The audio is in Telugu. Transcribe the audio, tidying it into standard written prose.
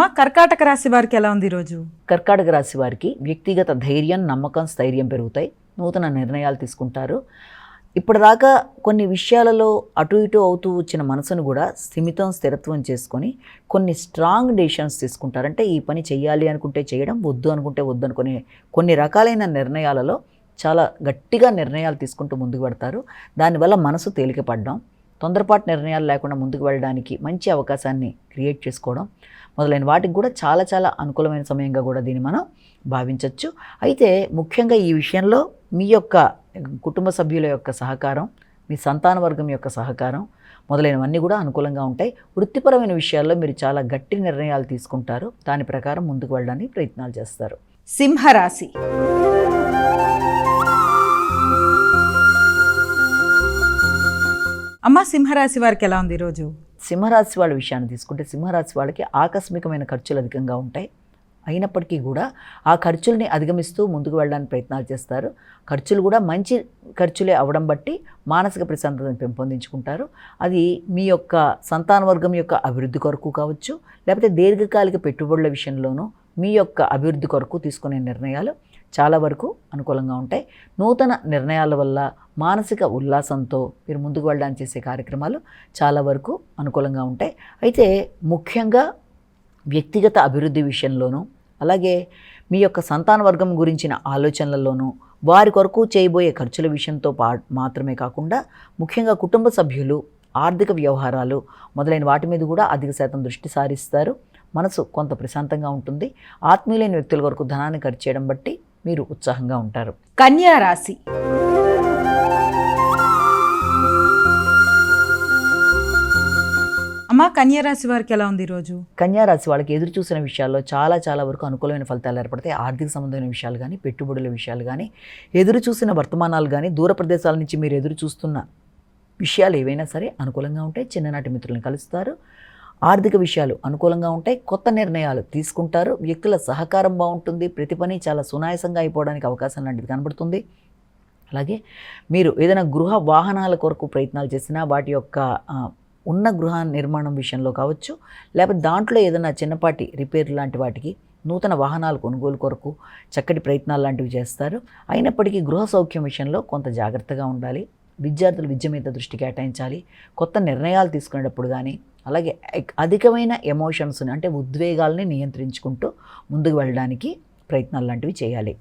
అమ్మ, కర్కాటక రాశి వారికి ఎలా ఉంది ఈరోజు? కర్కాటక రాశి వారికి వ్యక్తిగత ధైర్యం, నమ్మకం, స్థైర్యం పెరుగుతాయి. నూతన నిర్ణయాలు తీసుకుంటారు. ఇప్పటిదాకా కొన్ని విషయాలలో అటు ఇటు అవుతూ వచ్చిన మనసును కూడా స్థిరత్వం చేసుకొని కొన్ని స్ట్రాంగ్ డెసిషన్స్ తీసుకుంటారు. అంటే ఈ పని చెయ్యాలి అనుకుంటే చేయడం, వద్దు అనుకుంటే వద్దు అనుకునే కొన్ని రకాలైన నిర్ణయాలలో చాలా గట్టిగా నిర్ణయాలు తీసుకుంటూ ముందుకు పడతారు. దానివల్ల మనసు తేలికపడడం, తొందరపాటు నిర్ణయాలు లేకుండా ముందుకు వెళ్ళడానికి మంచి అవకాశాన్ని క్రియేట్ చేసుకోవడం మొదలైన వాటికి కూడా చాలా చాలా అనుకూలమైన సమయంగా కూడా దీన్ని మనం భావించవచ్చు. అయితే ముఖ్యంగా ఈ విషయంలో మీ యొక్క కుటుంబ సభ్యుల యొక్క సహకారం, మీ సంతాన వర్గం యొక్క సహకారం మొదలైనవన్నీ కూడా అనుకూలంగా ఉంటాయి. వృత్తిపరమైన విషయాల్లో మీరు చాలా గట్టి నిర్ణయాలు తీసుకుంటారు. దాని ప్రకారం ముందుకు వెళ్ళడానికి ప్రయత్నాలు చేస్తారు. సింహరాశి. అమ్మ, సింహరాశి వారికి ఎలా ఉంది ఈరోజు? సింహరాశి వాళ్ళ విషయాన్ని తీసుకుంటే సింహరాశి వాళ్ళకి ఆకస్మికమైన ఖర్చులు అధికంగా ఉంటాయి. అయినప్పటికీ కూడా ఆ ఖర్చుల్ని అధిగమిస్తూ ముందుకు వెళ్ళడానికి ప్రయత్నాలు చేస్తారు. ఖర్చులు కూడా మంచి ఖర్చులే అవ్వడం బట్టి మానసిక ప్రశాంతతను పెంపొందించుకుంటారు. అది మీ యొక్క సంతాన వర్గం యొక్క అభివృద్ధి కొరకు కావచ్చు, లేకపోతే దీర్ఘకాలిక పెట్టుబడుల విషయంలోనూ మీ యొక్క అభివృద్ధి కొరకు తీసుకునే నిర్ణయాలు చాలా వరకు అనుకూలంగా ఉంటాయి. నూతన నిర్ణయాల వల్ల మానసిక ఉల్లాసంతో మీరు ముందుకు వెళ్ళడానికి చేసే కార్యక్రమాలు చాలా వరకు అనుకూలంగా ఉంటాయి. అయితే ముఖ్యంగా వ్యక్తిగత అభివృద్ధి విషయంలోనూ, అలాగే మీ యొక్క సంతాన వర్గం గురించిన ఆలోచనలలోనూ, వారి కొరకు చేయబోయే ఖర్చుల విషయంతో మాత్రమే కాకుండా ముఖ్యంగా కుటుంబ సభ్యులు, ఆర్థిక వ్యవహారాలు మొదలైన వాటి మీద కూడా అధిక శాతం దృష్టి సారిస్తారు. మనసు కొంత ప్రశాంతంగా ఉంటుంది. ఆత్మీయులైన వ్యక్తుల వరకు ధనాన్ని ఖర్చు చేయడం బట్టి మీరు ఉత్సాహంగా ఉంటారు. కన్యా రాశి. అమ్మ, కన్యా రాశి వారికి ఎలా ఉంది ఈరోజు? కన్యా రాశి వాళ్ళకి ఎదురు చూసిన విషయాల్లో చాలా చాలా వరకు అనుకూలమైన ఫలితాలు ఏర్పడతాయి. ఆర్థిక సంబంధమైన విషయాలు కానీ, పెట్టుబడుల విషయాలు కానీ, ఎదురు చూసిన వర్తమానాలు కానీ, దూర ప్రదేశాల నుంచి మీరు ఎదురు చూస్తున్న విషయాలు ఏవైనా సరే అనుకూలంగా ఉంటాయి. చిన్ననాటి మిత్రులను కలుస్తారు. ఆర్థిక విషయాలు అనుకూలంగా ఉంటాయి. కొత్త నిర్ణయాలు తీసుకుంటారు. వ్యక్తుల సహకారం బాగుంటుంది. ప్రతి పని చాలా సునాయాసంగా అయిపోవడానికి అవకాశం లాంటిది కనబడుతుంది. అలాగే మీరు ఏదైనా గృహ వాహనాల కొరకు ప్రయత్నాలు చేసినా, వాటి యొక్క ఉన్న గృహ నిర్మాణం విషయంలో కావచ్చు, లేకపోతే దాంట్లో ఏదైనా చిన్నపాటి రిపేర్ లాంటి వాటికి, నూతన వాహనాల కొనుగోలు కొరకు చక్కటి ప్రయత్నాలు లాంటివి చేస్తారు. అయినప్పటికీ గృహ సౌఖ్యం విషయంలో కొంత జాగ్రత్తగా ఉండాలి. విద్యార్థులు విద్య మీద దృష్టి కేటాయించాలి. కొత్త నిర్ణయాలు తీసుకునేటప్పుడు కానీ, అలాగే అధికమైన ఎమోషన్స్ని అంటే ఉద్వేగాల్ని నియంత్రించుకుంటూ ముందుకు వెళ్ళడానికి ప్రయత్నాలు లాంటివి చేయాలి.